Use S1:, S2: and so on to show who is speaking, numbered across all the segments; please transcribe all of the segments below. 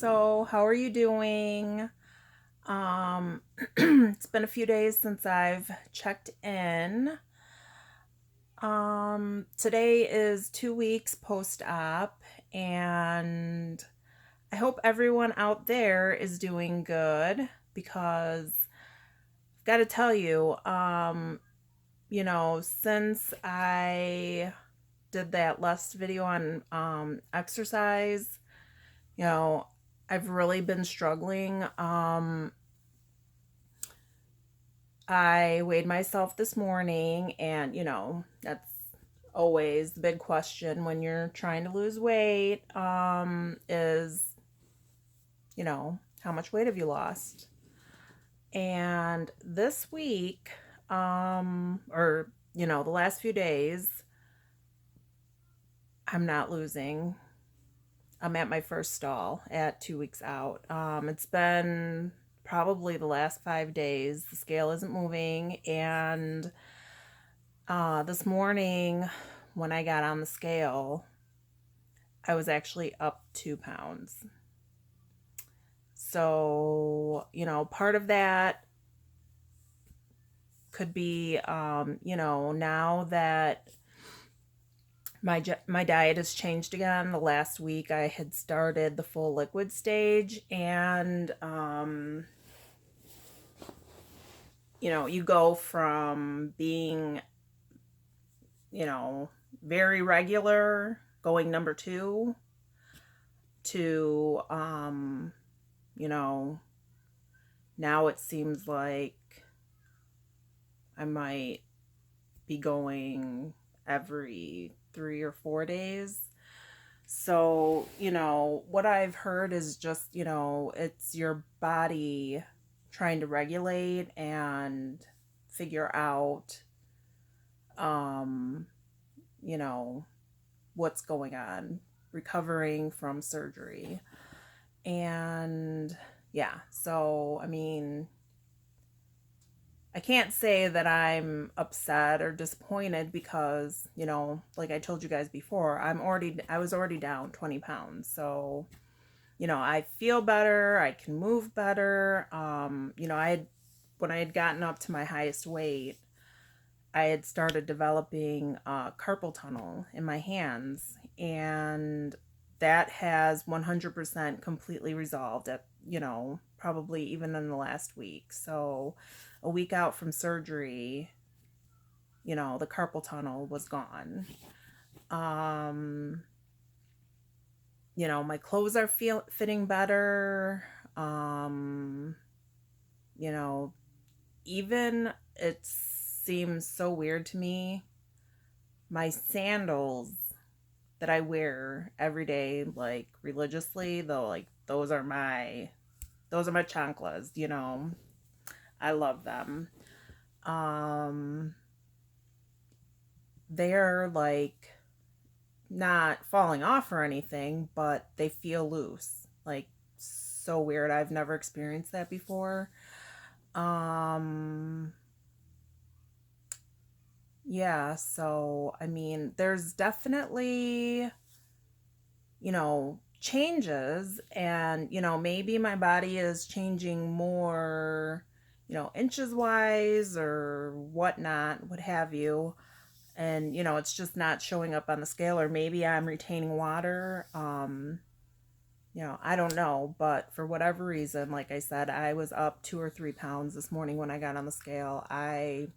S1: So, how are you doing? It's been a few days since I've checked in. Today is 2 weeks post-op, and I hope everyone out there is doing good because I've got to tell you, since I did that last video on exercise, you know, I've really been struggling. I weighed myself this morning, and that's always the big question when you're trying to lose weight, is, how much weight have you lost? And this week, the last few days, I'm not losing. I'm at my first stall at 2 weeks out. It's been probably the last 5 days. The scale isn't moving. And this morning, when I got on the scale, I was actually up 2 pounds. So, part of that could be, now that my diet has changed again. The last week I had started the full liquid stage, and you go from being very regular, going number 2, to now it seems like I might be going every 3 or 4 days. So, what I've heard is just, it's your body trying to regulate and figure out, what's going on, recovering from surgery. And yeah, so, I can't say that I'm upset or disappointed because, like I told you guys before, I was already down 20 pounds. So, I feel better. I can move better. When I had gotten up to my highest weight, I had started developing carpal tunnel in my hands, and that has 100% completely resolved at, probably even in the last week. So a week out from surgery, the carpal tunnel was gone. My clothes are fitting better. Even it seems so weird to me, my sandals that I wear every day, like religiously, though, like those are my chanclas. I love them. They're like not falling off or anything, but they feel loose. Like, so weird. I've never experienced that before. Yeah, so there's definitely, changes, and maybe my body is changing more, inches wise or whatnot, what have you. And it's just not showing up on the scale, or maybe I'm retaining water. I don't know, but for whatever reason, like I said, I was up 2 or 3 pounds this morning when I got on the scale. I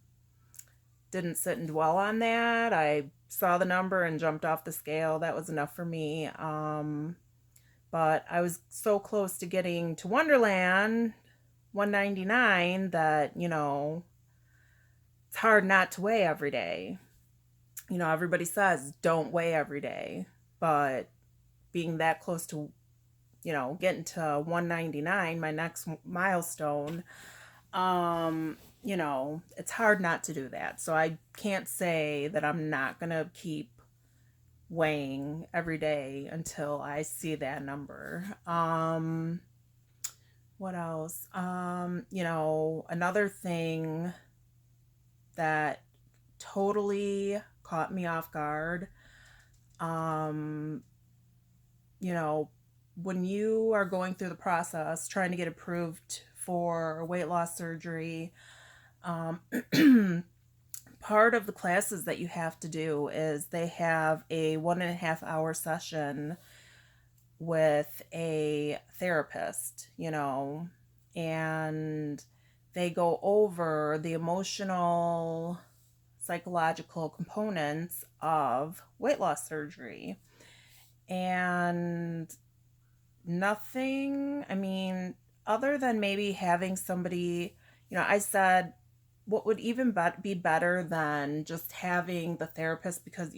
S1: didn't sit and dwell on that. I saw the number and jumped off the scale. That was enough for me. But I was so close to getting to Wonderland 199 that, it's hard not to weigh every day. Everybody says don't weigh every day, but being that close to, getting to 199, my next milestone, it's hard not to do that. So I can't say that I'm not going to keep weighing every day until I see that number. What else? Another thing that totally caught me off guard, you know, when you are going through the process trying to get approved for weight loss surgery, um, part of the classes that you have to do is they have a 1.5 hour session with a therapist, and they go over the emotional, psychological components of weight loss surgery. And nothing, I mean, other than maybe having somebody, I said, what would even be better than just having the therapist, because,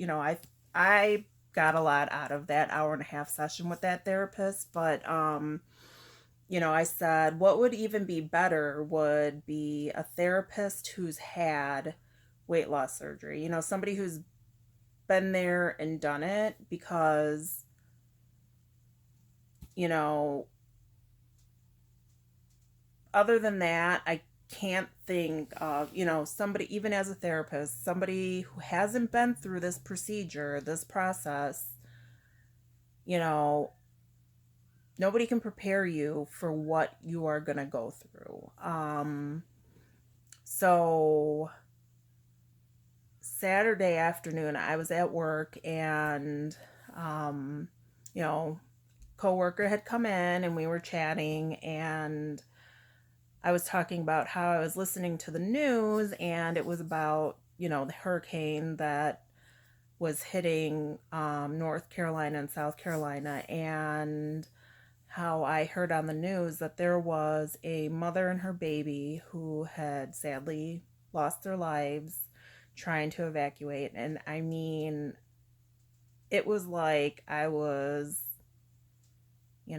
S1: I got a lot out of that 1.5 hour session with that therapist, but, I said, what would even be better would be a therapist who's had weight loss surgery, somebody who's been there and done it, because, you know, other than that, I can't think of, somebody, even as a therapist, somebody who hasn't been through this procedure, this process, you know, nobody can prepare you for what you are going to go through. So Saturday afternoon, I was at work, and, um, you know, coworker had come in and we were chatting, and I was talking about how I was listening to the news, and it was about, the hurricane that was hitting North Carolina and South Carolina, and how I heard on the news that there was a mother and her baby who had sadly lost their lives trying to evacuate. And I mean, it was like I was, a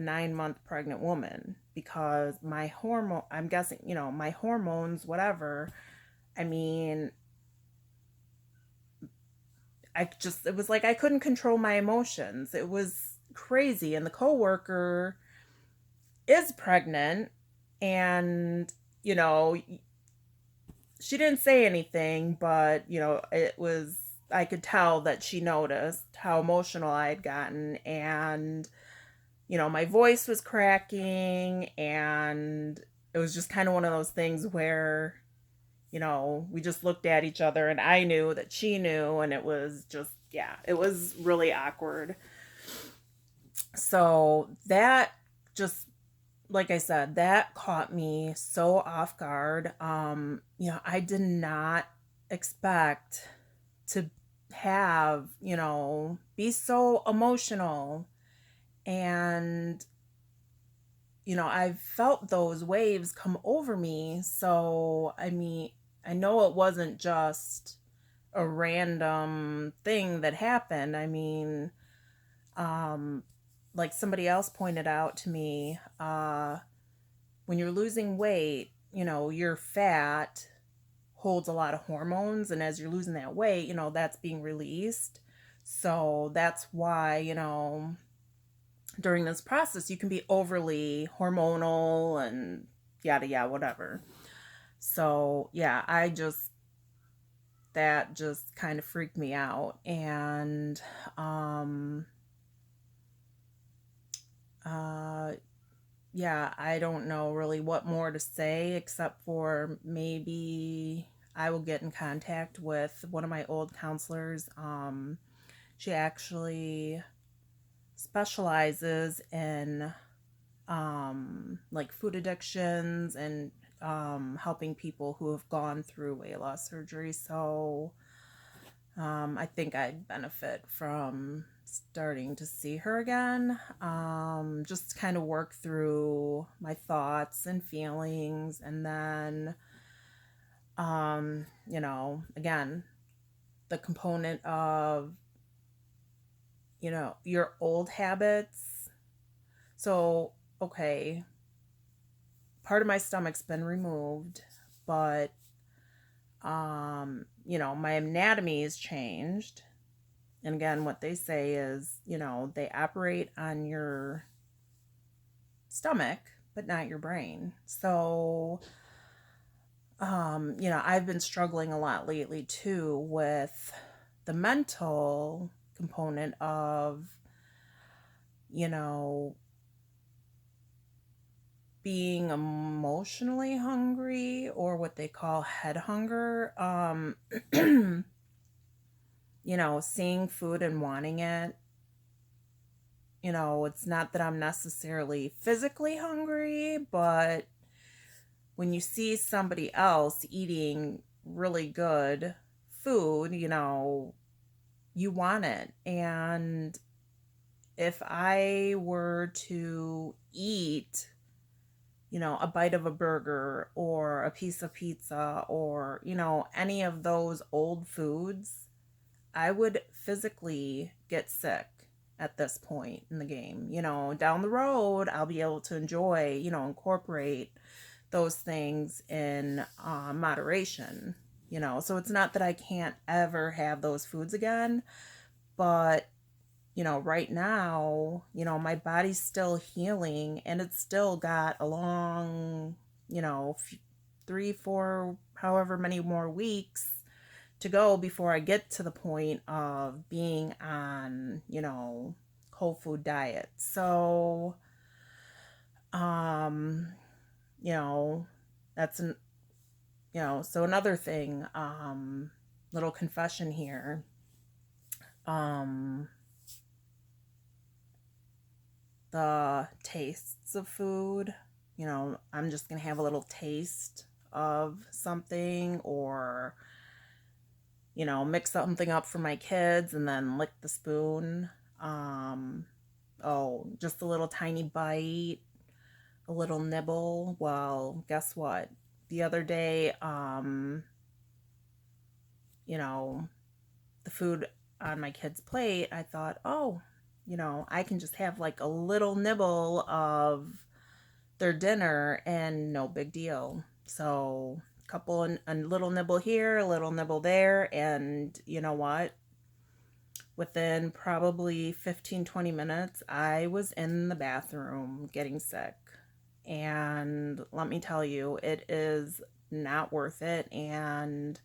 S1: 9-month pregnant woman, because my hormone, I'm guessing, my hormones, whatever. I mean, it was like I couldn't control my emotions. It was crazy. And the coworker is pregnant, and, you know, she didn't say anything, but, I could tell that she noticed how emotional I had gotten, and, my voice was cracking, and it was just kind of one of those things where, we just looked at each other, and I knew that she knew, and it was just, yeah, it was really awkward. So that just, like I said, that caught me so off guard. I did not expect to have, be so emotional. And, I've felt those waves come over me. So, I mean, I know it wasn't just a random thing that happened. I mean, um, like somebody else pointed out to me, when you're losing weight, your fat holds a lot of hormones. And as you're losing that weight, that's being released. So that's why, during this process, you can be overly hormonal and yada, yada, whatever. So, yeah, that just kind of freaked me out. And, uh, yeah, I don't know really what more to say, except for maybe I will get in contact with one of my old counselors. She actually specializes in like food addictions, and helping people who have gone through weight loss surgery. So I think I'd benefit from starting to see her again, just kind of work through my thoughts and feelings. And then, again, the component of, your old habits. So, okay, part of my stomach's been removed, but, my anatomy has changed. And again, what they say is, they operate on your stomach, but not your brain. So, I've been struggling a lot lately too with the mental component of, you know, being emotionally hungry, or what they call head hunger. You know, seeing food and wanting it. You know, it's not that I'm necessarily physically hungry, but when you see somebody else eating really good food, you know, you want it. And if I were to eat, you know, a bite of a burger or a piece of pizza or, you know, any of those old foods, I would physically get sick at this point in the game. You know, down the road, I'll be able to enjoy, you know, incorporate those things in moderation, you know. So it's not that I can't ever have those foods again, but, you know, right now, you know, my body's still healing and it's still got a long, you know, 3, 4, however many more weeks to go before I get to the point of being on, you know, whole food diet. So, um, you know, that's an, you know, so another thing, little confession here. Um, the tastes of food, you know, I'm just gonna have a little taste of something, or, you know, mix something up for my kids and then lick the spoon. Um, oh, just a little tiny bite, a little nibble. Well, guess what? The other day, you know, the food on my kid's plate, I thought, oh, you know, I can just have like a little nibble of their dinner and no big deal. So, a little nibble here, a little nibble there, and you know what? Within probably 15, 20 minutes, I was in the bathroom getting sick. And let me tell you, it is not worth it. And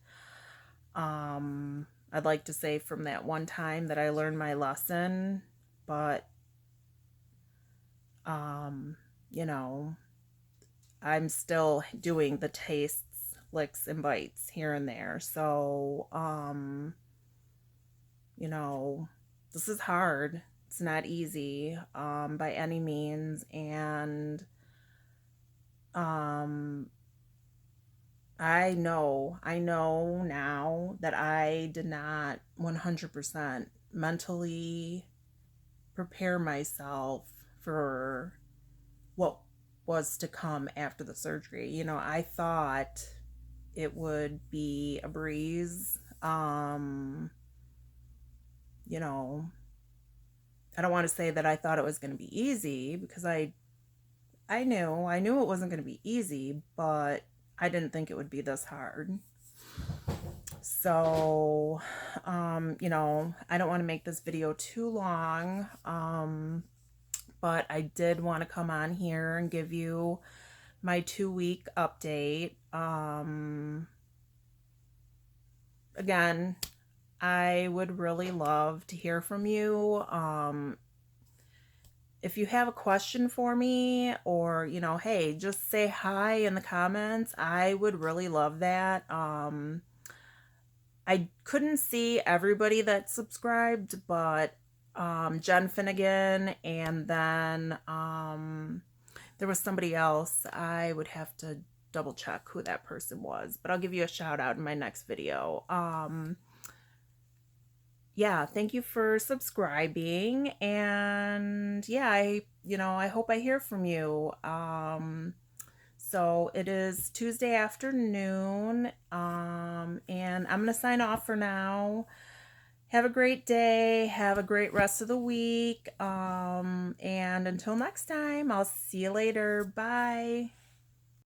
S1: I'd like to say from that one time that I learned my lesson, but you know, I'm still doing the tastes, licks, and bites here and there. So, you know, this is hard. It's not easy by any means. And um, I know now that I did not 100% mentally prepare myself for what was to come after the surgery. You know, I thought it would be a breeze. You know, I don't want to say that I thought it was going to be easy, because I knew it wasn't going to be easy, but I didn't think it would be this hard. So, you know, I don't want to make this video too long, but I did want to come on here and give you my 2-week update. Again, I would really love to hear from you. If you have a question for me, or, you know, hey, just say hi in the comments. I would really love that. I couldn't see everybody that subscribed, but Jen Finnegan, and then there was somebody else. I would have to double check who that person was, but I'll give you a shout out in my next video. Yeah, thank you for subscribing, and yeah, I hope I hear from you. So it is Tuesday afternoon, and I'm gonna sign off for now. Have a great day, have a great rest of the week, and until next time, I'll see you later. Bye.